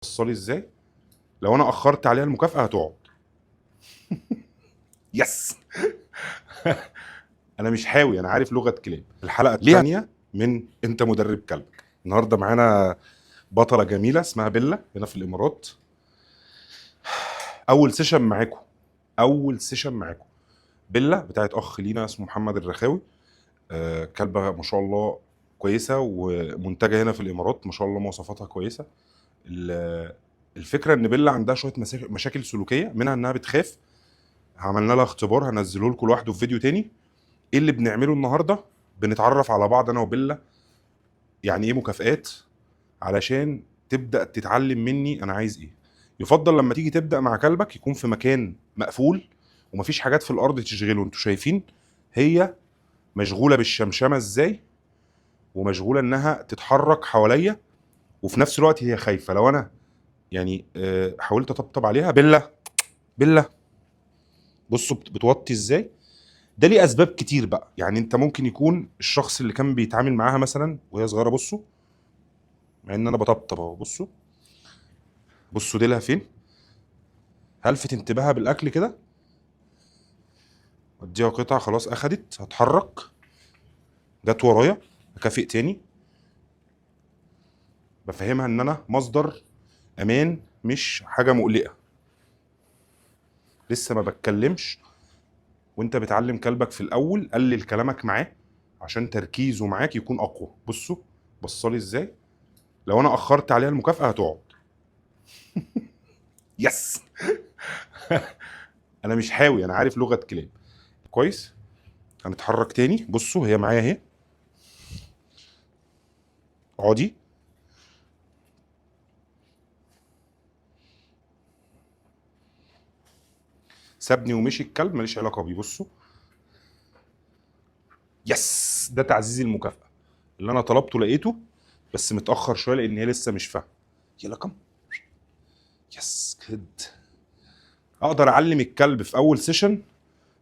وصلي ازاي؟ لو انا اخرت عليها المكافاه هتقعد. يس. انا مش حاوي، انا عارف لغه كلاب. الحلقه الثانيه من انت مدرب كلبك. النهارده معانا بطله جميله اسمها بيلا هنا في الامارات. اول سيشن معاكم بيلا بتاعت اخ لينا اسمه محمد الرخاوي. كلبه ما شاء الله كويسه ومنتجه هنا في الامارات، ما شاء الله مواصفاتها كويسه. الفكره ان بيلا عندها شويه مشاكل سلوكيه، منها انها بتخاف. عملنا لها اختبار هنزله لكم لوحده في فيديو تاني. ايه اللي بنعمله النهارده؟ بنتعرف على بعض انا وبيلا، يعني ايه مكافآت، علشان تبدأ تتعلم مني انا عايز ايه. يفضل لما تيجي تبدأ مع كلبك يكون في مكان مقفول ومفيش حاجات في الارض تشغله. انتوا شايفين هي مشغولة بالشمشمة ازاي، ومشغولة انها تتحرك حواليا، وفي نفس الوقت هي خايفة. لو انا يعني حاولت اطبطب عليها، بيلا بيلا بصوا بتوطي ازاي. ده ليه اسباب كتير بقى، يعني انت ممكن يكون الشخص اللي كان بيتعامل معاها مثلا وهي صغيره، بصوا مع ان انا بطبطب اهو، بصوا ديلها فين. هلفت انتباهها بالاكل كده، اديها قطعه خلاص اخدت، هتحرك، جت ورايا، اكافئ تاني، بفهمها ان انا مصدر امان مش حاجه مقلقه. لسه ما بتكلمش، وانت بتعلم كلبك في الاول قلل كلامك معاه عشان تركيزه معاك يكون اقوى. بصوا بصلي ازاي. لو انا اخرت عليها المكافاه هتقعد. يس. انا مش حاوي، انا عارف لغه كلاب كويس. هنتحرك تاني، بصوا هي معايا اهي. اقعدي. سابني ومشي الكلب، ماليش علاقه بيه. بصوا يس، ده تعزيز المكافاه. اللي انا طلبته لقيته، بس متاخر شويه لان هي لسه مش فاهمه. يلا كم. يس كد. اقدر اعلم الكلب في اول سيشن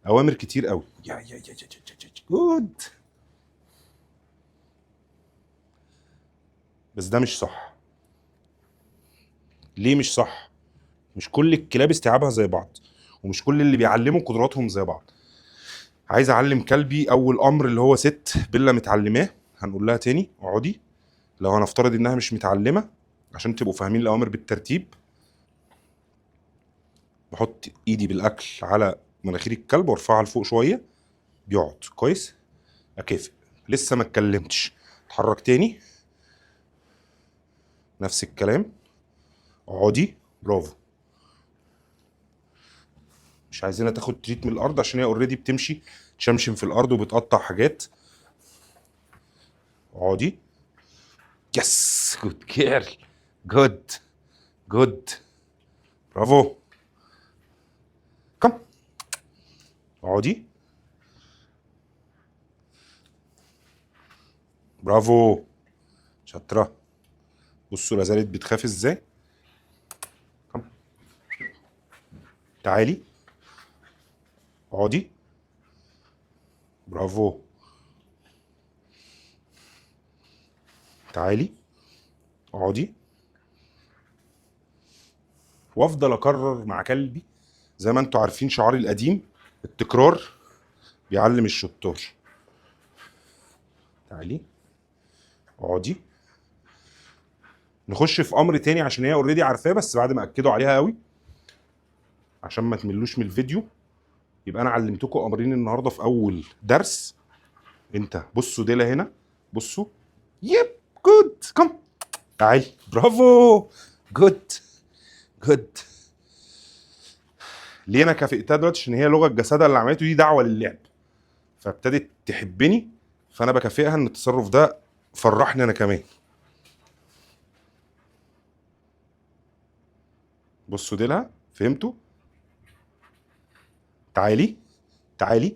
اوامر كتير قوي. جود. بس ده مش صح. ليه مش صح؟ مش كل الكلاب استيعابها زي بعض، ومش كل اللي بيعلموا قدراتهم زي بعض. عايز اعلم كلبي اول امر اللي هو ست بيلا متعلماه، هنقول لها تاني اقعدي. لو هنفترض انها مش متعلمه، عشان تبقوا فاهمين الاوامر بالترتيب، بحط ايدي بالاكل على مناخير الكلب وارفعها لفوق شويه، بيقعد كويس. اكافئ. لسه ما اتكلمتش، اتحرك تاني، نفس الكلام، اقعدي. برافو. مش عايزينها تاخد تريت من الارض عشان هي اوريدي بتمشي تشمشم في الارض وبتقطع حاجات. اقعدي. يس جود كيرل. جود. جود. برافو. كم. اقعدي. برافو. شاطره. بصوا لا زالت بتخاف ازاي. كم. تعالي. اقعدي. برافو. تعالي. اقعدي. وافضل اكرر مع كلبي. زي ما انتوا عارفين شعاري القديم، التكرار بيعلم الشطار. تعالي. اقعدي. نخش في امر تاني عشان هي اوريدي عارفاه، بس بعد ما اكدوا عليها قوي عشان ما تملوش من الفيديو. يبقى انا علمتكم امرين النهارده في اول درس. انت بصوا ديلا هنا، بصوا. يب. جود. كم. تعالي. برافو. جود. جود. ليه انا كافئتها دلوقتي؟ عشان هي لغه جسدها اللي عملته دي دعوه للعب، فابتدت تحبني، فانا بكافئها ان التصرف ده فرحني انا كمان. بصوا ديلها، فهمتوا؟ تعالي. تعالي.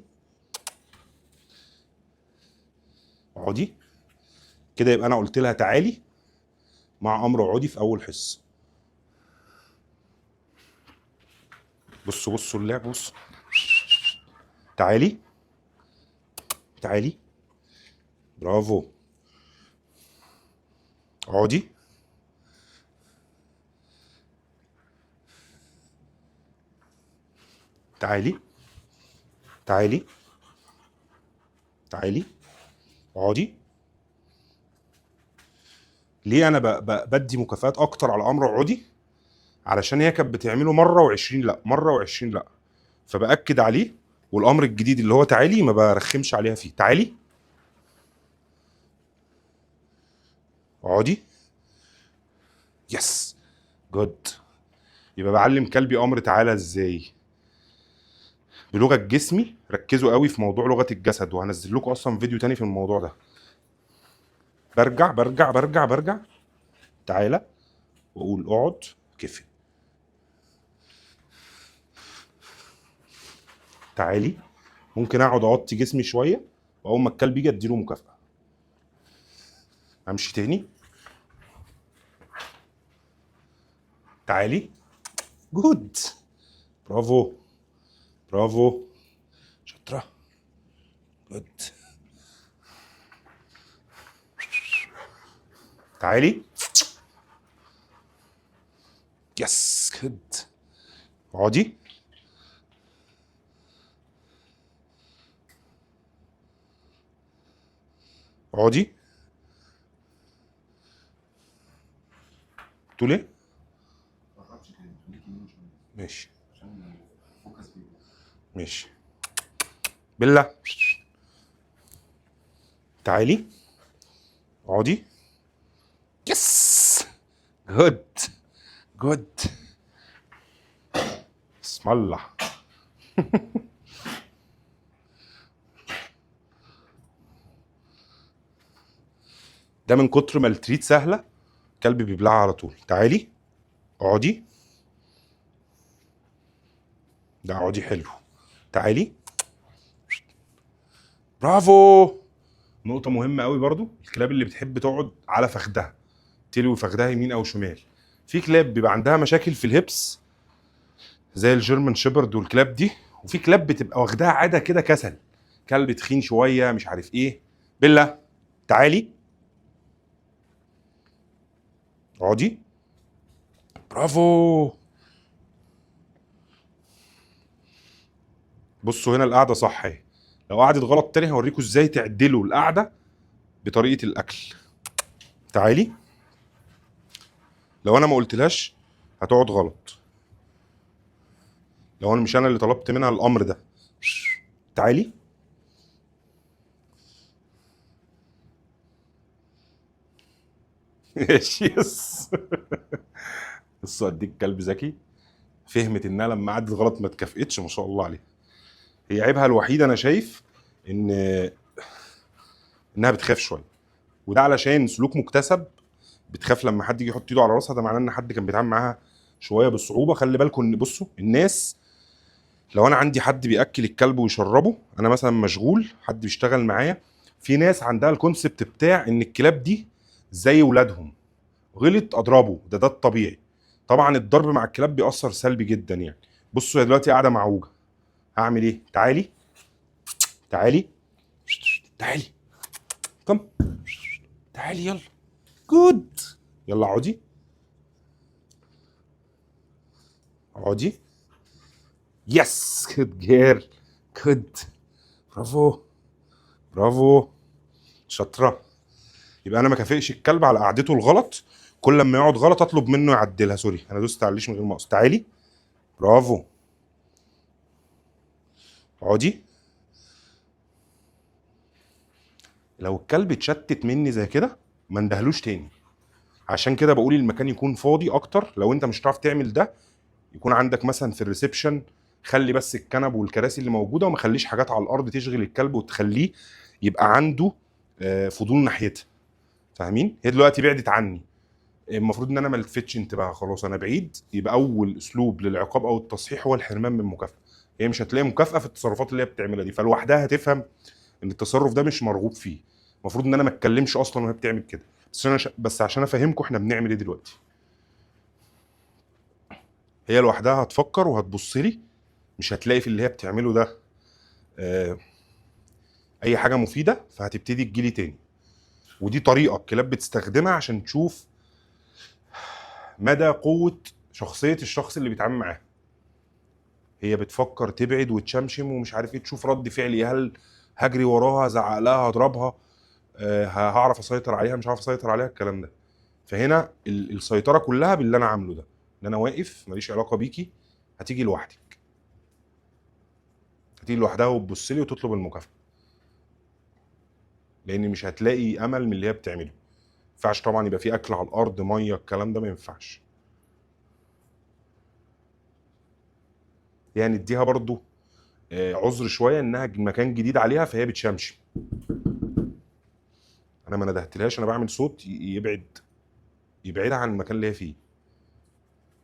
اقعدي. كده يبقى انا قلت لها تعالي مع امر اقعدي في اول حصه. بصوا اللعب، بص. تعالي. تعالي. برافو. اقعدي. تعالي تعالي تعالي اقعدي. ليه انا بدي مكافآت اكتر على امر اقعدي؟ علشان هي كانت بتعمله مره و20 لا، مره و20 لا، فباكد عليه. والامر الجديد اللي هو تعالي ما برخمش عليها فيه. تعالي اقعدي. يس جود. يبقى بعلم كلبي امر تعالى ازاي؟ بلغه جسمي. ركزوا قوي في موضوع لغه الجسد، وهنزل لكم اصلا فيديو تاني في الموضوع ده. برجع برجع برجع برجع. تعالى واقول اقعد كفي. تعالي. ممكن اقعد اوطي جسمي شويه، واول ما الكلب يجي اديله مكافاه. امشي تاني. تعالي. جود. برافو برافو. شاطره. جود. تعالي. يس جود. اقعدي. اقعدي. تقول ايه؟ ماشي ماشي. بيلا. تعالي. اقعدي. يس جود جود. بسم الله. ده من كتر ما التريت سهله كلب بيبلعها على طول. تعالي اقعدي. ده اقعدي حلو. تعالي. برافو. نقطه مهمه قوي برضو، الكلاب اللي بتحب تقعد على فخدها، تلوي فخدها يمين او شمال. في كلاب بيبقى عندها مشاكل في الهبس زي الجيرمان شيبرد والكلاب دي، وفي كلاب بتبقى واخداها عاده كده كسل، كلب تخين شويه مش عارف ايه. بيلا. تعالي اقعدي. برافو. بصوا هنا القعده صح اهي. لو قعدت غلط تاني هوريكم ازاي تعدلوا القعده بطريقه الاكل. تعالي. لو انا ما قلتلهاش هتقعد غلط، لو انا مش انا اللي طلبت منها الامر ده. تعالي. ماشي. يس. بصوا اديك كلب ذكي، فهمت انها لما قعدت غلط ما اتكافئتش، ما شاء الله عليها. هي عيبها الوحيد انا شايف ان انها بتخاف شويه، وده علشان سلوك مكتسب. بتخاف لما حد يجي يحط ايده على راسها، ده معناه ان حد كان بيتعامل معاها شويه بالصعوبه. خلي بالكم ان بصوا الناس، لو انا عندي حد بياكل الكلب ويشربه، انا مثلا مشغول حد بيشتغل معايا، في ناس عندها الكونسبت بتاع ان الكلاب دي زي ولادهم، غلط اضربه، ده الطبيعي. طبعا الضرب مع الكلاب بيأثر سلبي جدا يعني. بصوا هي دلوقتي قاعده معوجه، هعمل ايه؟ تعالي تعالي تعالي. كم. تعالي يلا. جود. يلا اقعدي. اقعدي. يس جود جير. جود. برافو برافو. شاطره. يبقى انا ما كافئش الكلب على قعدته الغلط، كل لما يقعد غلط اطلب منه يعدلها. سوري انا دوست على الليش من غير ما اقصد. تعالي. برافو. اقعدي. لو الكلب اتشتت مني زي كده ما اندهلوش تاني. عشان كده بقول المكان يكون فاضي اكتر. لو انت مش هتعرف تعمل ده، يكون عندك مثلا في الريسبشن، خلي بس الكنب والكراسي اللي موجوده، وما خليش حاجات على الارض تشغل الكلب وتخليه يبقى عنده فضول ناحيتها. فاهمين؟ هي دلوقتي بعدت عني، المفروض ان انا ما التفتش انتباهها، خلاص انا بعيد. يبقى اول اسلوب للعقاب او التصحيح هو الحرمان من المكافاه. هي مش هتلاقي مكافاه في التصرفات اللي هي بتعملها دي، فلوحدها هتفهم ان التصرف ده مش مرغوب فيه. المفروض ان انا ما اتكلمش اصلا وهي بتعمل كده. بس عشان افهمكم احنا بنعمل ايه دلوقتي. هي لوحدها هتفكر وهتبص لي، مش هتلاقي في اللي هي بتعمله ده اي حاجه مفيده، فهتبتدي تجيلي تاني. ودي طريقه الكلاب بتستخدمها عشان تشوف مدى قوه شخصيه الشخص اللي بيتعامل معاه. هي بتفكر تبعد وتشمشم ومش عارف ايه، تشوف رد فعلي، هل هجري وراها، هزعق لها، هضربها، هعرف اسيطر عليها، مش هعرف اسيطر عليها، الكلام ده. فهنا السيطره كلها باللي انا عامله ده، ان انا واقف ماليش علاقه بيكي، هتيجي لوحدك، هتيجي لوحدها وتبص لي وتطلب المكافاه، لان مش هتلاقي امل من اللي هي بتعمله. ما ينفعش طبعا يبقى في اكل على الارض، ميه، الكلام ده ما ينفعش. يعني اديها برضو عذر شويه، انها مكان جديد عليها فهي بتشمشم. انا ما ندهتلهاش، انا بعمل صوت يبعدها عن المكان اللي هي فيه.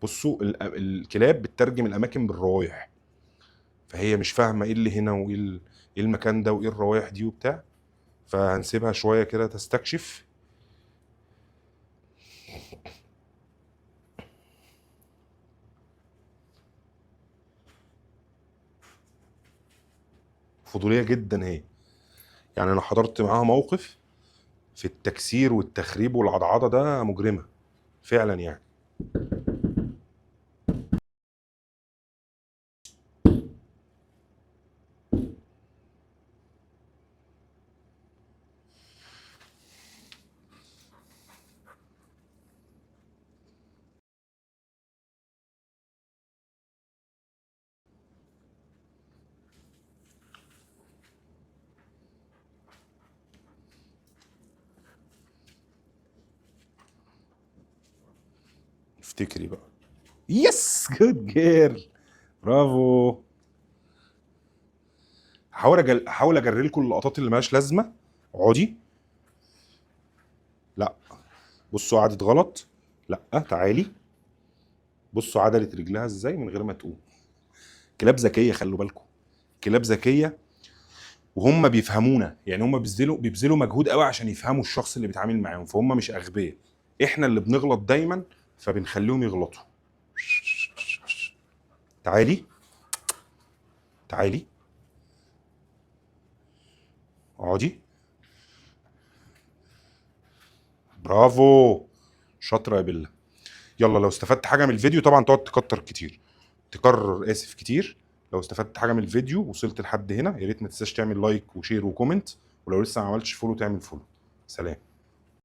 بصوا الكلاب بتترجم الاماكن بالروايح، فهي مش فاهمه ايه اللي هنا وايه ايه المكان ده وايه الروايح دي وبتاع، فهنسيبها شويه كده تستكشف. فضوليه جدا هي، يعني انا حضرت معاها موقف في التكسير والتخريب والعضعضه ده مجرمه فعلا يعني. افتكري بقى. يس، جود جيرل، برافو. هحاول اجري لكم اللقطات اللي مالهاش لازمه. اقعدي. لا. بصوا قعدت غلط. لا، تعالي. بصوا عدلت رجلها ازاي من غير ما تقوم. كلاب ذكيه، خلوا بالكم، كلاب ذكيه، وهم بيفهمونا، يعني هم بيبذلوا مجهود قوي عشان يفهموا الشخص اللي بيتعامل معاهم، فهم مش اغبياء. احنا اللي بنغلط دايما، فبنخليهم يغلطوا. تعالي، تعالي، اقعدي. برافو، شاطره يا بيلا. يلا، لو استفدت حاجه من الفيديو طبعا تقعد تكتر كتير، تكرر، اسف، كتير. لو استفدت حاجه من الفيديو وصلت لحد هنا، يا ريت ما تنساش تعمل لايك وشير وكومنت، ولو لسه ما عملتش فولو تعمل فولو. سلام.